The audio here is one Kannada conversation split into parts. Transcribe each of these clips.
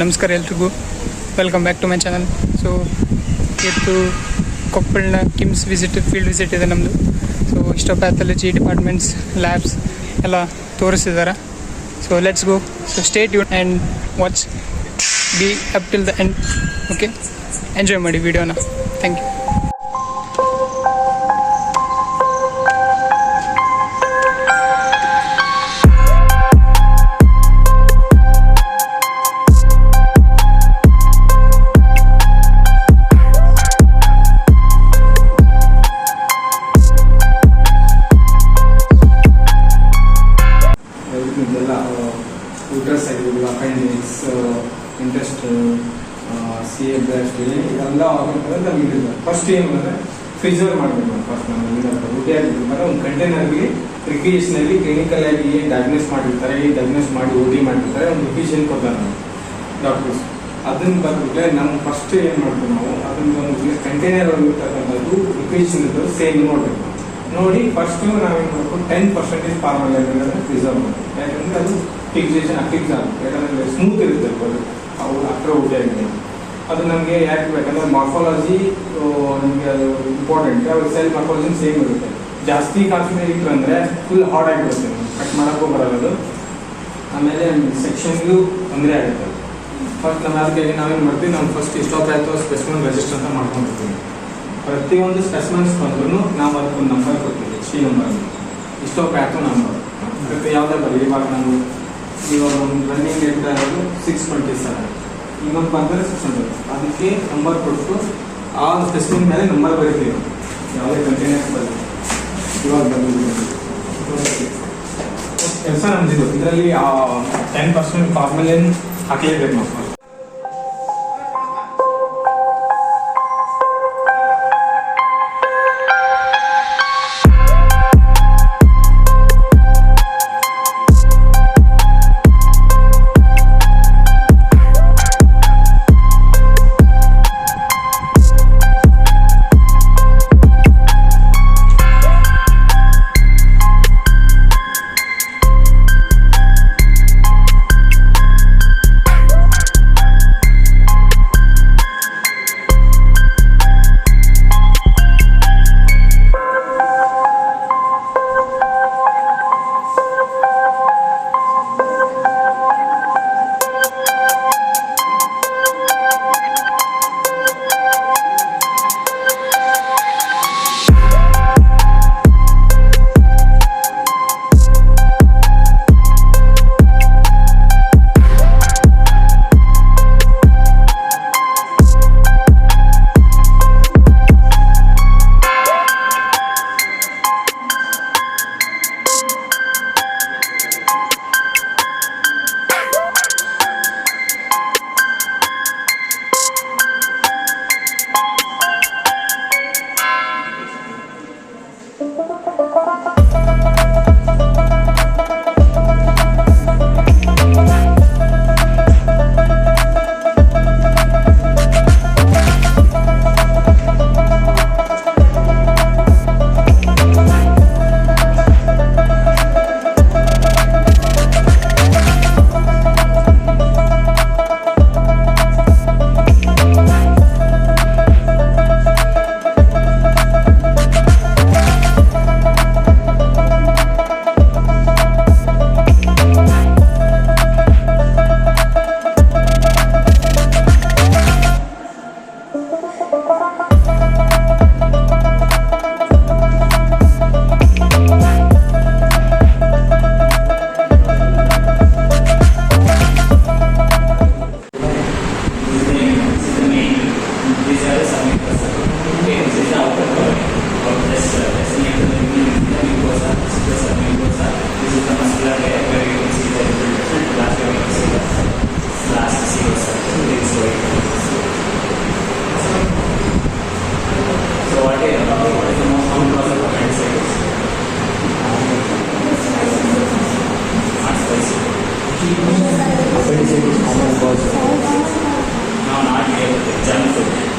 ನಮಸ್ಕಾರ ಎಲ್ರಿಗೂ, welcome back to my channel. So ಇವತ್ತು ಕೊಪ್ಪಳನ ಕಿಮ್ಸ್ ಫೀಲ್ಡ್ ವಿಸಿಟ್ ಇದೆ ನಮ್ಮದು. ಸೊ ಹಿಸ್ಟೋಪ್ಯಾಥಾಲಜಿ ಡಿಪಾರ್ಟ್ಮೆಂಟ್ಸ್, ಲ್ಯಾಬ್ಸ್ ಎಲ್ಲ ತೋರಿಸಿದ್ದಾರೆ. So let's go. So stay tune and watch, be up till the end. Okay, enjoy ಮಾಡಿ ವಿಡಿಯೋನ. Thank you. ಯೂಟ್ರಸ್ ಆಗಿರ್ಬೋದು, ಅಪೆಂಡಿಕ್ಸ್, ಇಂಟ್ರೆಸ್ಟ್, CA ಬ್ಲಾಸ್ಟ್, ಇದೆಲ್ಲ ಆಗಬೇಕಂದ್ರೆ ನಮಗೆ ಫಸ್ಟ್ ಏನು ಅಂದರೆ ಪ್ರಿಸರ್ವ್ ಮಾಡಬೇಕು. ಫಸ್ಟ್ ನಮಗೆ ಊಟಿ ಆಗಿರ್ಬೇಕಾದ್ರೆ ಒಂದು ಕಂಟೈನರ್ಗೆ ರಿಕ್ರಿಯೇಷನಲ್ಲಿ ಕ್ಲಿನಿಕಲ್ ಆಗಿ ಏನು ಡಯಾಗ್ನೋಸ್ ಮಾಡಿರ್ತಾರೆ, ಏನು ಡಯಾಗ್ನೋಸ್ ಮಾಡಿ OT ಮಾಡಿರ್ತಾರೆ, ಒಂದು ರಿಕ್ರಿಯೇಷನ್ ಕೊಡ್ತಾರೆ ನಾವು ಡಾಕ್ಟರ್ಸ್. ಅದನ್ನು ಬಂದ್ಬಿಟ್ರೆ ನಮ್ಮ ಫಸ್ಟ್ ಏನು ಮಾಡ್ತೀವಿ ನಾವು, ಅದನ್ನು ಒಂದು ಕಂಟೈನರ್ ಇರ್ತಕ್ಕಂಥದ್ದು ರಿಕ್ರಿಯೇಷನ್ ಇರ್ತದೆ ಸೇಮ್ ನೋಡಬೇಕು. ನೋಡಿ ಫಸ್ಟು ನಾವೇನು ಮಾಡಬೇಕು, 10% ಫಾರ್ಮಲ್ ಪ್ರಿಸರ್ವ್ ಮಾಡಬೇಕು. ಯಾಕಂದರೆ ಅದು ಫಿಕ್ಸೇಷನ್ ಅಫಿಕ್ಸ್ ಆಗುತ್ತೆ. ಯಾಕಂದರೆ ಸ್ಮೂತ್ ಇರುತ್ತೆ ಅದು ಅವು ಅಕ್ರ ಊಟ ಆಗಿದೆ. ಅದು ನಮಗೆ ಯಾಕೆ ಬೇಕಂದ್ರೆ ಮಾರ್ಫಾಲಜಿ ನಮಗೆ ಅದು ಇಂಪಾರ್ಟೆಂಟ್. ಅವ್ರ ಸೆಲ್ ಮಾರ್ಫಾಲಜಿ ಸೇಮ್ ಇರುತ್ತೆ. ಜಾಸ್ತಿ ಕಾನ್ಸಂಟ್ರೇಟ್ ಇಟ್ಟರು ಅಂದರೆ ಫುಲ್ ಹಾರ್ಡ್ ಆಗಿರುತ್ತೆ, ಕಟ್ ಮಾಡೋಕ್ಕೂ ಬರೋದು. ಆಮೇಲೆ ಸೆಕ್ಷನ್ಗೂ ತೊಂದರೆ ಆಗುತ್ತೆ. ಫಸ್ಟ್ ನಮ್ಮ ಅದಕ್ಕೆ ನಾವೇನು ಮಾಡ್ತೀವಿ, ನಾವು ಫಸ್ಟ್ ಹಿಸ್ಟೋಪ್ಯಾಥೋ ಸ್ಪೆಸಿಮೆನ್ ರಿಜಿಸ್ಟರ್ ಅಂತ ಮಾಡ್ಕೊಂಡಿರ್ತೀವಿ. ಪ್ರತಿಯೊಂದು ಸ್ಪೆಸಿಮೆನ್ಸ್ ಬಂದ್ರೂ ನಾವು ಅದಕ್ಕೊಂದು ನಂಬರ್ ಕೊಡ್ತೀವಿ, HT ನಂಬರ್, ಹಿಸ್ಟೋಪ್ಯಾಥೋ ನಂಬರ್. ಅದಕ್ಕೆ ಯಾವುದೇ ಬರಲಿ. ಇವಾಗ ಒಂದು ರನ್ನಿಂಗ್ ಇರ್ತಾ ಇರೋದು 627, ಇನ್ನೊಂದು ಬಂದರೆ 600. ಅದಕ್ಕೆ ನಂಬರ್ ಕೊಟ್ಟು ಆ ಸ್ಪೆಸಿಮೆನ್ ಮೇಲೆ ನಂಬರ್ ಬರೀತೀವಿ. ಯಾವುದೇ ಕಂಟೈನರ್ಸ್ ಬರಲಿ. ಇವಾಗ ಬಂದಿದ್ದೀವಿ ಕೆಲಸ ನಮ್ದಿದ್ದು. ಇದರಲ್ಲಿ 10% ಫಾರ್ಮುಲೇನ್ ಹಾಕಲೇಬೇಕು ನಾವು.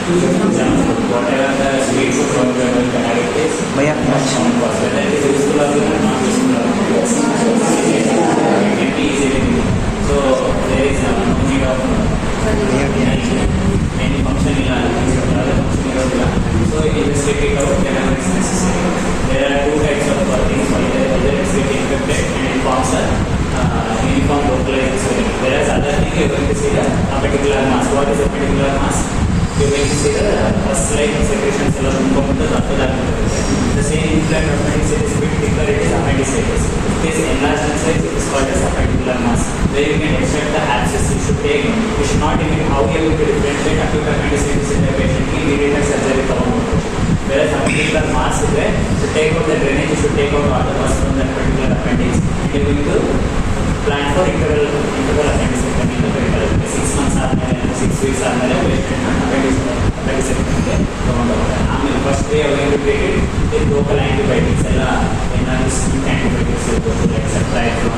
whatever the street food available can have it is भैया common cost. Whether it is useful or not useful or it can be easily removed. So there is no need of any function in so it is take it out whenever it's necessary. There are two types of things. Either it's get infected and it forms a uniform localized swelling. Whereas other thing you are going to see a particular mass. What is a particular mass? You are going to see the slide secretions after that. The same inflamed appendicitis is a bit thicker, it is appendicitis. It is enlarged in size, it is called as a particular mass. Where you can extract the abscess, you should not even how you are going to differentiate acute appendicitis in the patient, immediate surgery. Whereas a particular mass is where to take out the drainage, you should take out all the pus from that particular appendix. You are going to plan for interval appendicectomy in the period. 6 months ಆದ್ಮೇಲೆ 6 weeks ಆದ್ಮೇಲೆ appendicectomy ತಗೊಂಡೋಗ್ತಾರೆ. ಆಮೇಲೆ first way of integrated with local antibiotics ಎಲ್ಲ ಏನಾದರೂ ಆಂಟಿಬಯೋಟಿಕ್ಸ್ ಇರ್ಬೋದು ಲೈಕ್ ಸೆಪ್ಟೈಫ್ರಾನ್